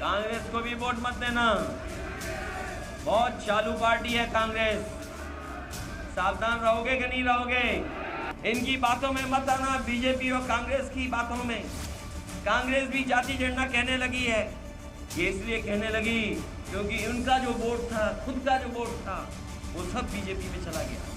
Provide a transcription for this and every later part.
कांग्रेस को भी वोट मत देना। बहुत चालू पार्टी है कांग्रेस, सावधान रहोगे कि नहीं रहोगे? इनकी बातों में मत आना, बीजेपी और कांग्रेस की बातों में। कांग्रेस भी जाति जनगणना कहने लगी है। ये इसलिए कहने लगी क्योंकि उनका जो वोट था, खुद का जो वोट था, वो सब बीजेपी में चला गया।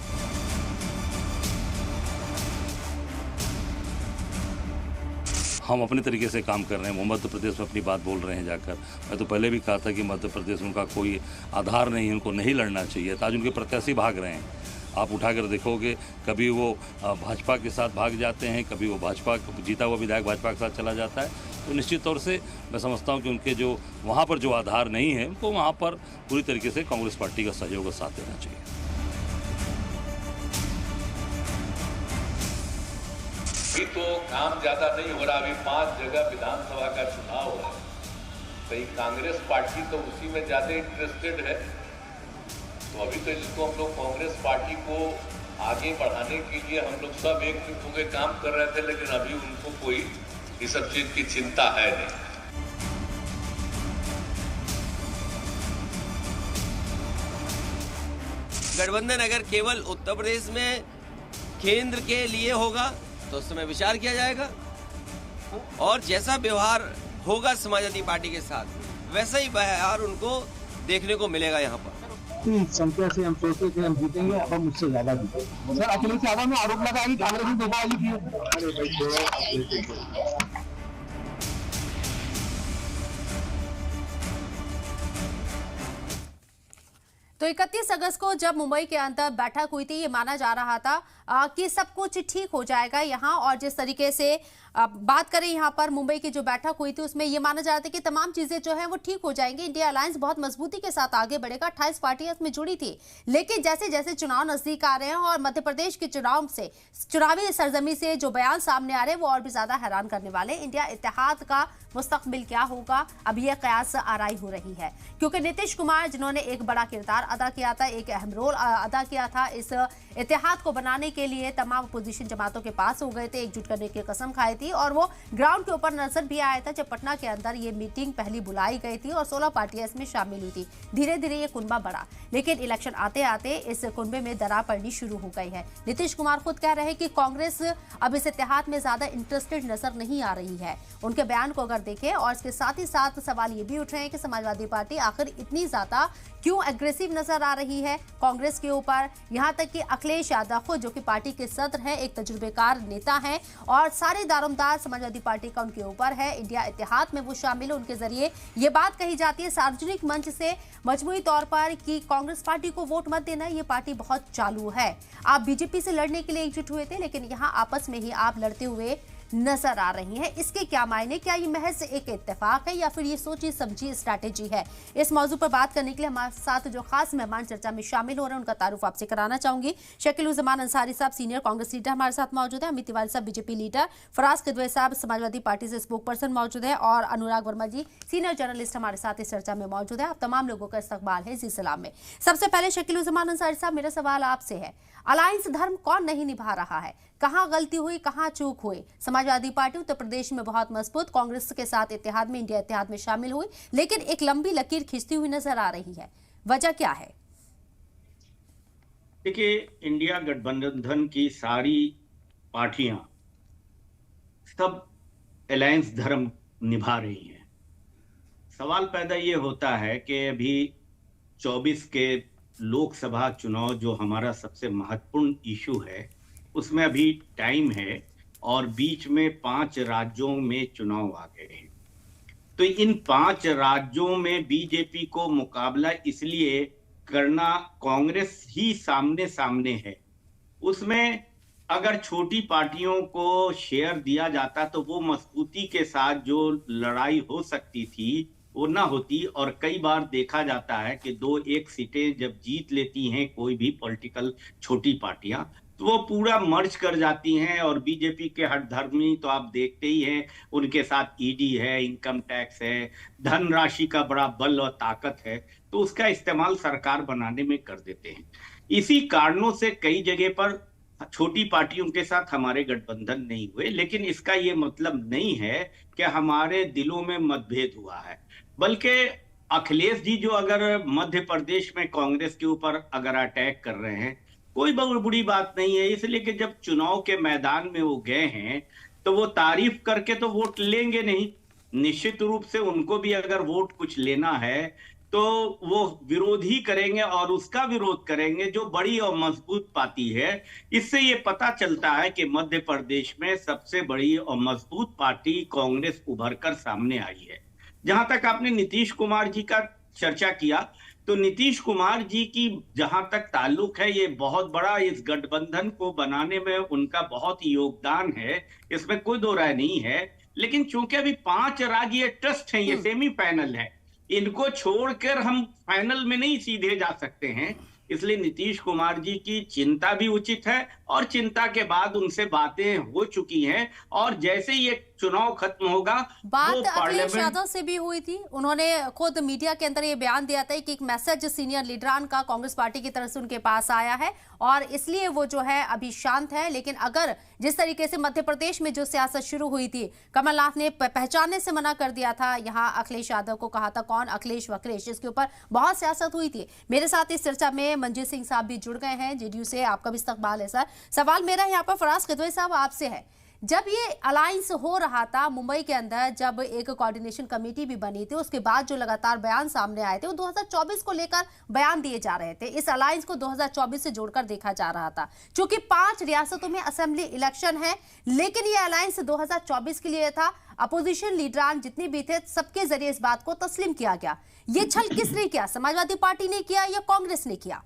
हम अपने तरीके से काम कर रहे हैं। वो मध्य प्रदेश में अपनी बात बोल रहे हैं जाकर। मैं तो पहले भी कहा था कि मध्य प्रदेश में उनका कोई आधार नहीं है, उनको नहीं लड़ना चाहिए। आज उनके प्रत्याशी भाग रहे हैं। आप उठाकर देखोगे, कभी वो भाजपा के साथ भाग जाते हैं, कभी वो भाजपा जीता हुआ विधायक भाजपा के साथ चला जाता है। तो निश्चित तौर से मैं समझता हूँ कि उनके जो वहाँ पर जो आधार नहीं है, उनको वहाँ पर पूरी तरीके से कांग्रेस पार्टी का सहयोग और साथ देना चाहिए। अभी तो काम ज्यादा नहीं हो रहा। अभी 5 जगह विधानसभा का चुनाव हो रहा है, तो कांग्रेस पार्टी तो उसी में ज्यादा इंटरेस्टेड है। तो अभी तो जिसको हम लोग कांग्रेस पार्टी को आगे बढ़ाने के लिए हम लोग सब एकजुट होकर काम कर रहे थे, लेकिन अभी उनको कोई इस सब चीज की चिंता है नहीं। गठबंधन अगर केवल उत्तर प्रदेश में केंद्र के लिए होगा तो उस समय विचार किया जाएगा, और जैसा व्यवहार होगा समाजवादी पार्टी के साथ वैसा ही व्यवहार उनको देखने को मिलेगा। यहाँ पर संख्या से हम सोचते थे हम जीतेंगे, अब हम मुझसे ज्यादा जीतेंगे। सर अखिलेश यादव ने आरोप लगाया कि कांग्रेस ने धोखाधड़ी की है। अरे भाई तो 31 अगस्त को जब मुंबई के अंदर बैठक हुई थी, ये माना जा रहा था कि सब कुछ ठीक हो जाएगा यहाँ। और जिस तरीके से बात करें यहाँ पर मुंबई की जो बैठक हुई थी, उसमें ये माना जा रहा था कि तमाम चीजें जो है वो ठीक हो जाएंगी। इंडिया अलायंस बहुत मजबूती के साथ आगे बढ़ेगा। 28 पार्टियां इसमें जुड़ी थी, लेकिन जैसे जैसे चुनाव नजदीक आ रहे हैं और मध्य प्रदेश के चुनावी सरजमी से जो बयान सामने आ रहे हैं वो और भी ज्यादा हैरान करने वाले। इंडिया इत्तेहाद का मुस्तकबिल क्या होगा, अब यह कयास आराई हो रही है, क्योंकि नीतीश कुमार जिन्होंने एक बड़ा किरदार अदा किया था, एक अहम रोल अदा किया था इस इत्तेहाद को बनाने के लिए, तमाम अपोजिशन जमातों के पास हो गए थे, एकजुट करने की कसम खाई थी, और वो ग्राउंड के ऊपर नजर भी आया था जब पटना के अंदर ये मीटिंग पहली बुलाई गई थी और 16 पार्टियां इसमें शामिल हुई थी। धीरे धीरे ये कुनबा बढ़ा, लेकिन इलेक्शन आते आते इस कुनबे में दरार पड़नी शुरू हो गई है। नीतीश कुमार खुद कह रहे हैं कि कांग्रेस अब इस इत्तेहाद में ज्यादा इंटरेस्टेड नजर नहीं आ रही है। उनके बयान को अगर देखें, और इसके साथ ही साथ सवाल ये भी उठ रहे हैं कि समाजवादी पार्टी आखिर इतनी ज्यादा क्यों एग्रेसिव नजर आ रही है कांग्रेस के ऊपर। यहां तक कि अखिलेश यादव खुद, जो कि पार्टी के सदर हैं, एक तजुर्बेकार नेता हैं, और सारे दारोमदार समाजवादी पार्टी का उनके ऊपर है। इंडिया इत्तेहाद में वो शामिल है, उनके जरिए ये बात कही जाती है सार्वजनिक मंच से मजमूई तौर पर कि कांग्रेस पार्टी को वोट मत देना, ये पार्टी बहुत चालू है। आप बीजेपी से लड़ने के लिए एकजुट हुए थे, लेकिन यहाँ आपस में ही आप लड़ते हुए नजर आ रही हैं। इसके क्या मायने, क्या ये महज एक इत्तेफाक है या फिर ये सोची समझी स्ट्रैटेजी है? इस मौजू पर बात करने के लिए हमारे साथ जो खास मेहमान चर्चा में शामिल हो रहे हैं, उनका तारुफ आपसे कराना चाहूंगी। शकील-उज़-ज़मान अंसारी साहब सीनियर कांग्रेस लीडर हमारे साथ मौजूद है, अमित तिवारी साहब बीजेपी लीडर, फराज किदवई साहब समाजवादी पार्टी से स्पोक पर्सन मौजूद है, और अनुराग वर्मा जी सीनियर जर्नलिस्ट हमारे साथ इस चर्चा में मौजूद है। आप तमाम लोगों का इस्तकबाल है जी सलाम में। सबसे पहले शकील-उज़-ज़मान अंसारी साहब, मेरा सवाल आपसे है, अलायंस धर्म कौन नहीं निभा रहा है? कहां गलती हुई, कहां चूक हुई? समाजवादी पार्टी उत्तर प्रदेश में बहुत मजबूत, कांग्रेस के साथ इत्तेहाद में, इंडिया इत्तेहाद में शामिल हुई, लेकिन एक लंबी लकीर खींचती हुई नजर आ रही है, वजह क्या है? देखिए, इंडिया गठबंधन की सारी पार्टियां सब अलायंस धर्म निभा रही हैं। सवाल पैदा ये होता है कि अभी 24 के लोकसभा चुनाव जो हमारा सबसे महत्वपूर्ण इशू है, उसमें अभी टाइम है, और बीच में 5 राज्यों में चुनाव आ गए हैं। तो इन 5 राज्यों में बीजेपी को मुकाबला इसलिए करना, कांग्रेस ही सामने सामने है। उसमें अगर छोटी पार्टियों को शेयर दिया जाता तो वो मजबूती के साथ जो लड़ाई हो सकती थी वो ना होती। और कई बार देखा जाता है कि 2-1 सीटें जब जीत लेती हैं कोई भी पॉलिटिकल छोटी पार्टियां, तो वो पूरा मर्ज कर जाती हैं। और बीजेपी के हठधर्मी तो आप देखते ही हैं, उनके साथ ईडी है, इनकम टैक्स है, धनराशि का बड़ा बल और ताकत है, तो उसका इस्तेमाल सरकार बनाने में कर देते हैं। इसी कारणों से कई जगह पर छोटी पार्टियों के साथ हमारे गठबंधन नहीं हुए, लेकिन इसका ये मतलब नहीं है कि हमारे दिलों में मतभेद हुआ है। बल्कि अखिलेश जी जो अगर मध्य प्रदेश में कांग्रेस के ऊपर अगर अटैक कर रहे हैं, कोई बहुत बुरी बात नहीं है, इसलिए कि जब चुनाव के मैदान में वो गए हैं तो वो तारीफ करके तो वोट लेंगे नहीं। निश्चित रूप से उनको भी अगर वोट कुछ लेना है तो वो विरोध ही करेंगे और उसका विरोध करेंगे जो बड़ी और मजबूत पार्टी है। इससे ये पता चलता है कि मध्य प्रदेश में सबसे बड़ी और मजबूत पार्टी कांग्रेस उभर कर सामने आई है। जहां तक आपने नीतीश कुमार जी का चर्चा किया, तो नीतीश कुमार जी की जहां तक ताल्लुक है, ये बहुत बड़ा इस गठबंधन को बनाने में उनका बहुत योगदान है, इसमें कोई दो राय नहीं है। लेकिन चूंकि अभी 5 राज्य ये ट्रस्ट है, ये सेमीफाइनल है, इनको छोड़कर हम फाइनल में नहीं सीधे जा सकते हैं। इसलिए नीतीश कुमार जी की चिंता भी उचित है और चिंता के बाद उनसे बातें हो चुकी हैं और जैसे ये चुनाव खत्म होगा बात अखिलेश यादव से भी हुई थी। उन्होंने खुद मीडिया के अंदर ये बयान दिया था कि एक मैसेज सीनियर लीडरान का कांग्रेस पार्टी की तरफ से उनके पास आया है और इसलिए वो जो है अभी शांत है। लेकिन अगर जिस तरीके से मध्य प्रदेश में जो सियासत शुरू हुई थी, कमलनाथ ने पहचानने से मना कर दिया था, यहाँ अखिलेश यादव को कहा था कौन अखिलेश वखिलेश, इसके ऊपर बहुत सियासत हुई थी। मेरे साथ इस चर्चा में मंजीत सिंह साहब भी जुड़ गए हैं जेडीयू से। आपका भी इस्तकबाल है सर। सवाल मेरा यहाँ पर फराज किदवई साहब आपसे है, जब ये अलायंस हो रहा था मुंबई के अंदर, जब एक कोऑर्डिनेशन कमेटी भी बनी थी, उसके बाद जो लगातार बयान सामने आए थे वो 2024 को लेकर बयान दिए जा रहे थे। इस अलायंस को 2024 से जोड़कर देखा जा रहा था। चूंकि 5 रियासतों में असेंबली इलेक्शन है, लेकिन ये अलायंस 2024 के लिए था। अपोजिशन लीडरान जितने भी थे, सबके जरिए इस बात को तस्लीम किया गया। ये छल किसने किया? समाजवादी पार्टी ने किया या कांग्रेस ने किया?